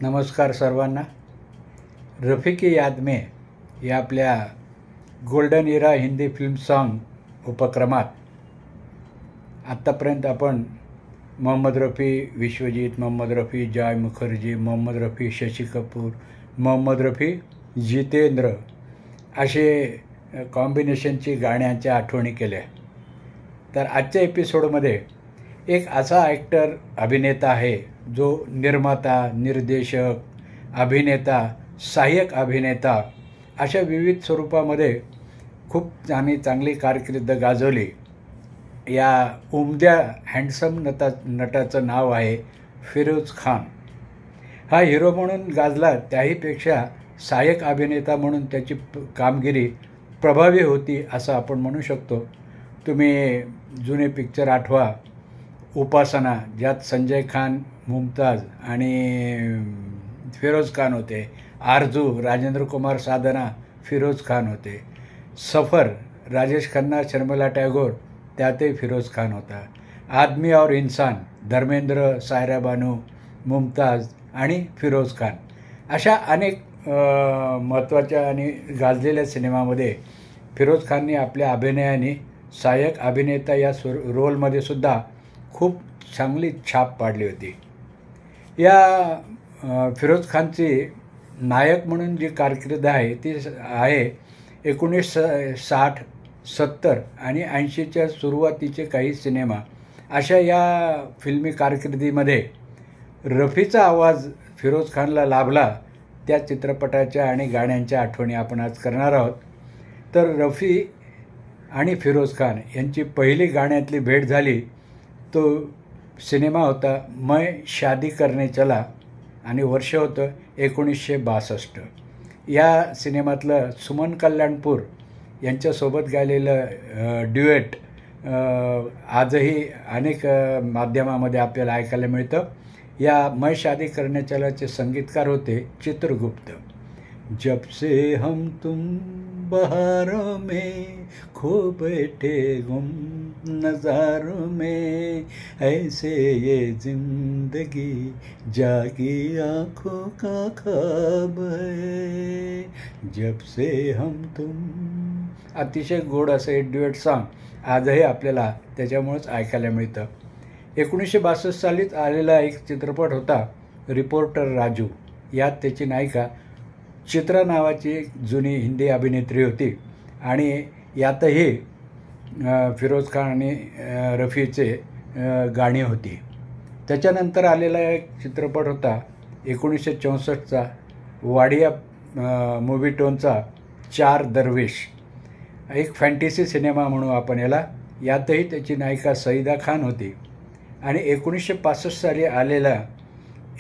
नमस्कार सर्वांना. रफ़ी की याद में या आपल्या golden era Hindi film song उपक्रमात आत्तापर्यंत आपण मोहम्मद रफ़ी, विश्वजीत, मोहम्मद रफ़ी, जॉय मुखर्जी, मोहम्मद रफ़ी, शशी कपूर, मोहम्मद रफ़ी, जितेंद्र असे कॉम्बिनेशनची गाण्यांच्या आठवणी केल्या. तर आजच्या एपिसोडमध्ये एक असा ॲक्टर अभिनेता आहे जो निर्माता, निर्देशक, अभिनेता, सहाय्यक अभिनेता अशा विविध स्वरूपामध्ये खूप चांगली कारकीर्द गाजवली. या उमद्या हँडसम नटाचं नाव आहे फिरोज खान. हा हिरो म्हणून गाजला, त्याहीपेक्षा सहाय्यक अभिनेता म्हणून त्याची कामगिरी प्रभावी होती असं आपण म्हणू शकतो. तुम्ही जुने पिक्चर आठवा, उपासना, ज्यात संजय खान, मुमताज आणि फिरोज खान होते. आरजू, राजेंद्र कुमार साधना, फिरोज खान होते. सफर, राजेश खन्ना, शर्मिला टॅगोर, त्यातही फिरोज खान होता. आदमी और इंसान, धर्मेंद्र, सायरा बानू, मुमताज आणि फिरोज खान अशा अनेक महत्त्वाच्या आणि गाजलेल्या सिनेमामध्ये फिरोज खानने आपल्या अभिनयाने सहाय्यक अभिनेता या रोलमध्ये सुद्धा खूप चांगली छाप पाडली होती. या फिरोज खानची नायक म्हणून जी कारकीर्द आहे ती आहे 1960, 70 आणि 80च्या सुरुवातीचे काही सिनेमा. अशा या फिल्मी कारकिर्दीमध्ये रफीचा आवाज फिरोज खानला लाभला. त्या चित्रपटाच्या आणि गाण्यांच्या आठवणी आपण आज करणार आहोत. तर रफी आणि फिरोज खान यांची पहिली गाण्यातली भेट झाली तो सिनेमा होता मैं शादी करने चला आणि वर्ष होतं 1962. या सिनेमातलं सुमन कल्याणपूर यांच्यासोबत गायलेलं ड्युएट आजही अनेक माध्यमामध्ये आपल्याला ऐकायला मिळतं. या मैं शादी करने चलाचे संगीतकार होते चित्रगुप्त. जब से हम तुम बहारों में खो बैठे गुम नज़ारों में, ऐसे ये जिंदगी जागी आँखों का ख्वाब है, जब से हम तुम. अतिशय गोड असं हे ड्युएट सॉन्ग आजही आपल्याला त्याच्यामुळेच ऐकायला मिळतं. 1962 सालीच आलेला एक चित्रपट होता रिपोर्टर राजू. यात त्याची नायिका चित्रा नावाची एक जुनी हिंदी अभिनेत्री होती आणि यातही फिरोज खान आणि रफीचे गाणी होती. त्याच्यानंतर आलेला एक चित्रपट होता 1964चा वाडिया मूव्हीटोनचा चार दरवेश, एक फॅन्टसी सिनेमा म्हणू आपण याला. यातही त्याची नायिका सईदा खान होती. आणि 1965 साली आलेला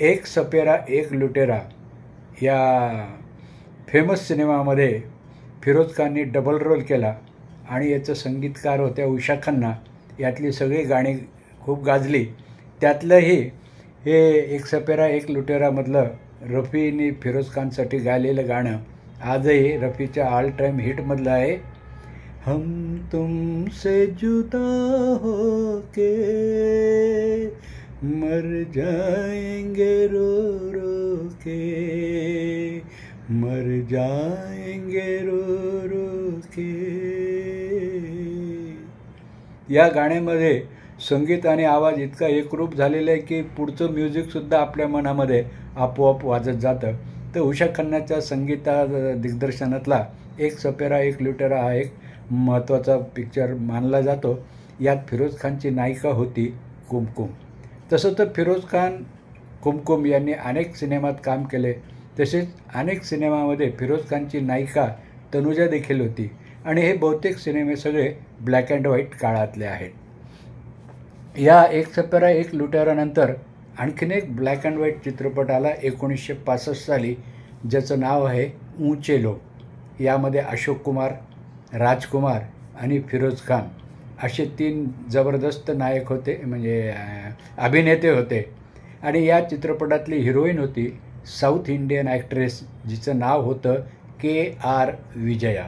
एक सपेरा एक लुटेरा या फेमस सिनेमामध्ये फिरोज खानने डबल रोल केला आणि याचं संगीतकार होत्या उषा खन्ना. यातली सगळी गाणी खूप गाजली. त्यातलंही हे एक सपेरा एक लुटेरामधलं रफीने फिरोज खानसाठी गायलेलं गाणं आजही रफीच्या ऑल टाईम हिटमधलं आहे. हम तुमसे जुदा हो के मर जाएंगे रो रो के, मर जाएंगे रो रो के. या गाण्यामध्ये संगीत आणि आवाज इतका एकरूप झालेला आहे की पुढचं म्युझिकसुद्धा आपल्या मनामध्ये आपोआप वाजत जातं. तर उषा खन्नाच्या दिग्दर्शनातला एक सपेरा एक लुटेरा हा एक महत्त्वाचा पिक्चर मानला जातो. यात फिरोज खानची नायिका होती कुमकुम. तसं तर फिरोज खान, कुमकुम यांनी अनेक सिनेमात काम केले. तसेच अनेक सिनेमामध्ये फिरोज खानची नायिका तनुजा देखील होती आणि हे बहुतेक सिनेमे सगळे ब्लॅक अँड व्हाईट काळातले आहेत. या एक सपेरा एक लुटेरानंतर आणखीन एक ब्लॅक अँड व्हाईट चित्रपट आला 1965 साली, ज्याचं नाव आहे ऊंचे लोग. यामध्ये अशोक कुमार, राजकुमार आणि फिरोज खान असे 3 जबरदस्त नायक होते, म्हणजे अभिनेते होते. आणि या चित्रपटातली हिरोईन होती साऊथ इंडियन ॲक्ट्रेस जिचं नाव होतं KR विजया.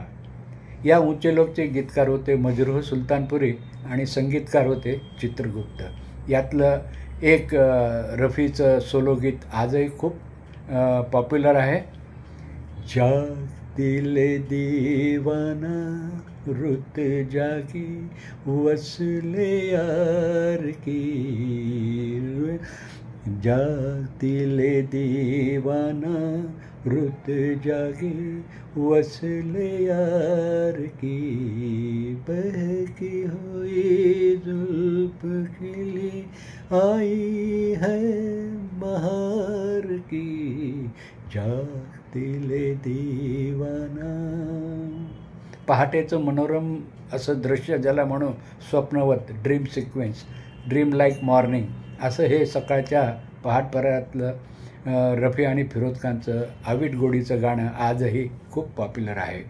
या ऊंचे लोकचे गीतकार होते मजरूह सुलतानपुरी आणि संगीतकार होते चित्रगुप्त. यातलं एक रफीचं सोलो गीत आजही खूप पॉप्युलर आहे. जाग दिल दीवाना रुत जागी वसले यार की, जाग दिल दीवाना रुत जागी वसले यार की, बहकी हुई जुल्फ खिली आई है बहार की, जाग दिल दीवाना. पहाटेचं मनोरम असं दृश्य ज्याला म्हणू, स्वप्नवत, dream sequence, dream like morning, असं हे सकाळच्या पहाटपरातलं रफी आणि फिरोज खानचं आविट गोडीचं गाणं आजही खूप पॉप्युलर आहे.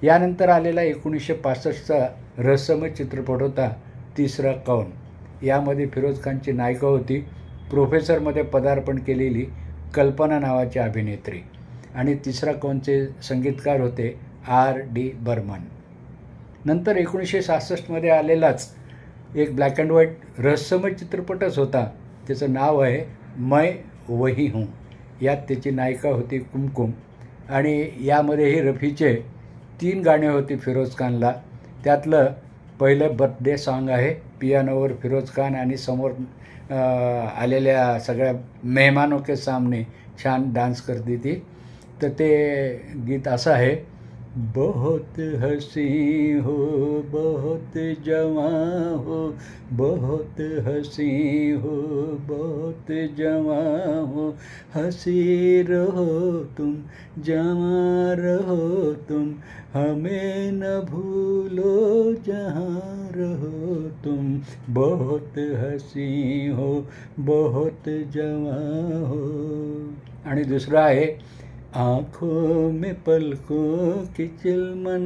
यानंतर आलेला 1965चा रहस्यमय चित्रपट होता तिसरा कौन. यामध्ये फिरोज खानची नायिका होती प्रोफेसरमध्ये पदार्पण केलेली कल्पना नावाची अभिनेत्री, आणि तिसरा कौनचे संगीतकार होते R.D. बर्मन. नंतर 1966मध्ये आलेलाच एक ब्लॅक अँड व्हाईट रहस्यमय चित्रपटच होता, त्याचं नाव आहे मैं वही हूँ. यात त्याची नायिका होती कुमकुम, आणि यामध्येही रफीचे 3 गाणे होती फिरोज खानला. त्यातलं पहिलं बर्थडे सॉन्ग आहे, पियानोवर फिरोज खान आणि समोर आलेल्या सगळ्या मेहमानों के सामने छान डान्स करती ती. तर ते गीत असं आहे, बहुत हसी हो बहुत जवां हो, बहुत हसी हो बहुत जवां हो, हंसी रहो तुम जवां रहो तुम, हमें न भूलो जहाँ रहो तुम, बहुत हसी हो बहुत जवां हो. आणि दुसरा आहे, आँखों में पलकों की चिलमन,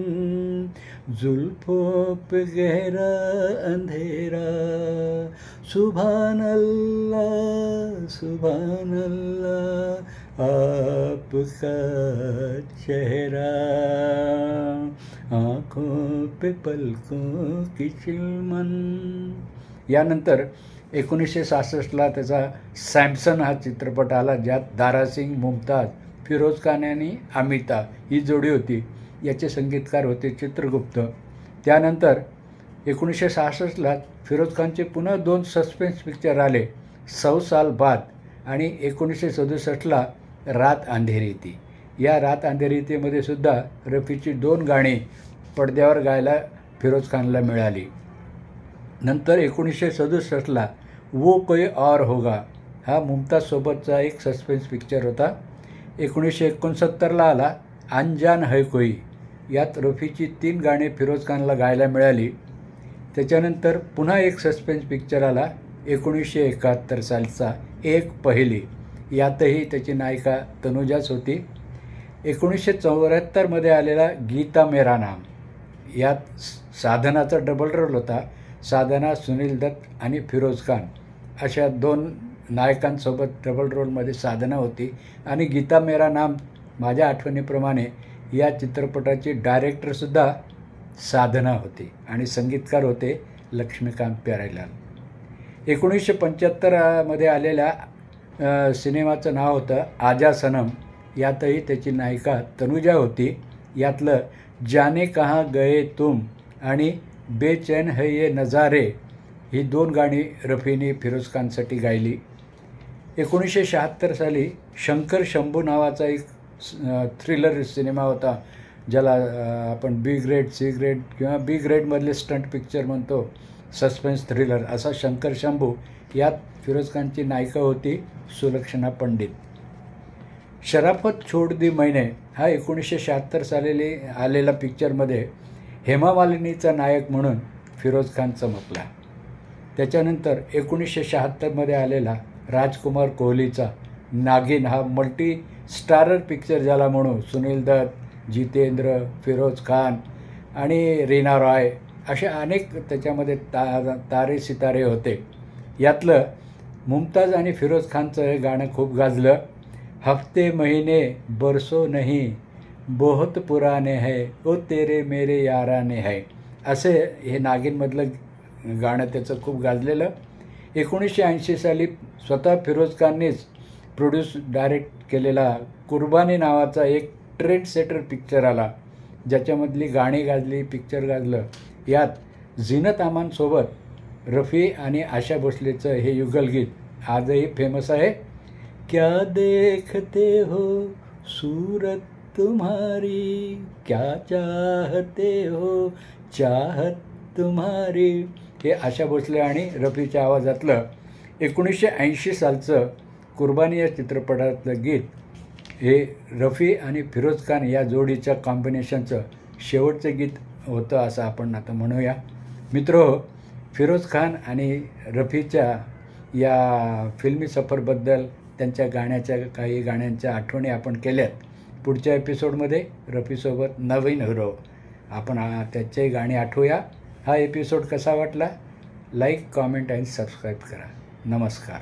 जुल्फों पे गहरा अंधेरा, सुभान अल्लाह सुभान अल्लाह आपका चेहरा, आँखों पे पलकों की चिलमन. यानंतर 1966ला त्याचा सॅमसन हा चित्रपट आला, ज्यात दारासिंग, मुमताज, फिरोज खान आणि अमिता ही जोडी होती. याचे संगीतकार होते चित्रगुप्त. त्यानंतर 1966ला फिरोज खानचे पुन्हा 2 सस्पेन्स पिक्चर आले, 100 साल बाद आणि 1967ला रात अंधेरी थी. या रात अंधेरी थीमध्ये सुद्धा रफीची 2 गाणी पडद्यावर गायला फिरोज खानला मिळाली. नंतर 1967ला वो कोई और होगा हा मुमताजसोबतचा एक सस्पेन्स पिक्चर होता. 1969ला आला अनजान है कोई. यात रफीची 3 गाणी फिरोज खानला गायला मिळाली. त्याच्यानंतर पुन्हा एक सस्पेन्स पिक्चर आला 1971 सालचा एक पहिली. यातही त्याची नायिका तनुजाच होती. 1974मध्ये आलेला गीता मेरा नाम. यात साधनाचा डबल रोल होता. साधना, सुनील दत्त आणि फिरोज खान अशा 2 नायकांसोबत डबल रोलमध्ये साधना होती. आणि गीता मेरा नाम माझ्या आठवणीप्रमाणे या चित्रपटाची डायरेक्टरसुद्धा साधना होती आणि संगीतकार होते लक्ष्मीकांत प्यारेलाल. 1975मध्ये आलेल्या सिनेमाचं नाव होतं आजा सनम. यातही त्याची नायिका तनुजा होती. यातलं जाने कहाँ गए तुम आणि बेचैन है ये नजारे ही 2 गाणी रफीने फिरोज खानसाठी गायली. 1976 साली शंकर शंभू नावाचा एक थ्रिलर सिनेमा होता, ज्याला आपण बी ग्रेड, सी ग्रेड किंवा बी ग्रेडमधले स्टंट पिक्चर म्हणतो, सस्पेन्स थ्रिलर असा शंकर शंभू. यात फिरोज खानची नायिका होती सुलक्षणा पंडित. शराफत छोड़ दी मैंने हा 1976 साली आलेला पिक्चरमध्ये हेमा मालिनीचा नायक म्हणून फिरोज खान चमकला. त्याच्यानंतर 1976मध्ये आलेला राजकुमार कोहलीचा नागिन हा मल्टी स्टारर पिक्चर ज्याला म्हणू, सुनील दत्त, जितेंद्र, फिरोज खान आणि रीना रॉय असे अनेक त्याच्यामध्ये तारे सितारे होते. यातलं मुमताज आणि फिरोज खानचं हे गाणं खूप गाजलं. हफ्ते महीने बरसो नहीं बहुत पुराने है ओ तेरे मेरे याराने है असे हे नागिनमधलं गाणं त्याचं खूप गाजलेलं. 1980 साली स्वतः फिरोज खाननेच प्रोड्यूस डायरेक्ट केलेला कुर्बानी नावाचा एक ट्रेंड सेटर पिक्चर आला, ज्याच्यामधली गाणी गाजली, पिक्चर गाजलं. यात झीनत अमानसोबत रफी आणि आशा भोसलेचं हे युगलगीत आजही फेमस आहे. क्या देखते हो सूरत तुम्हारी, क्या चाहते हो चाहत तुम्हारी, हे आशा भोसले आणि रफीच्या आवाजातलं 1980 सालचं कुर्बानी या चित्रपटातलं गीत हे रफी आणि फिरोज खान या जोडीच्या कॉम्बिनेशनचं शेवटचं गीत होतं असं आपण आता म्हणूया. मित्रहो, फिरोज खान आणि रफीच्या या फिल्मी सफरबद्दल, त्यांच्या काही गाण्यांच्या आठवणी आपण केल्यात. पुढच्या एपिसोडमध्ये रफीसोबत नवीन हिरो आपण त्याच्याही गाणी आठवूया. हा एपिसोड कसा वाटला? लाईक, कॉमेंट आणि सबस्क्राईब करा. नमस्कार.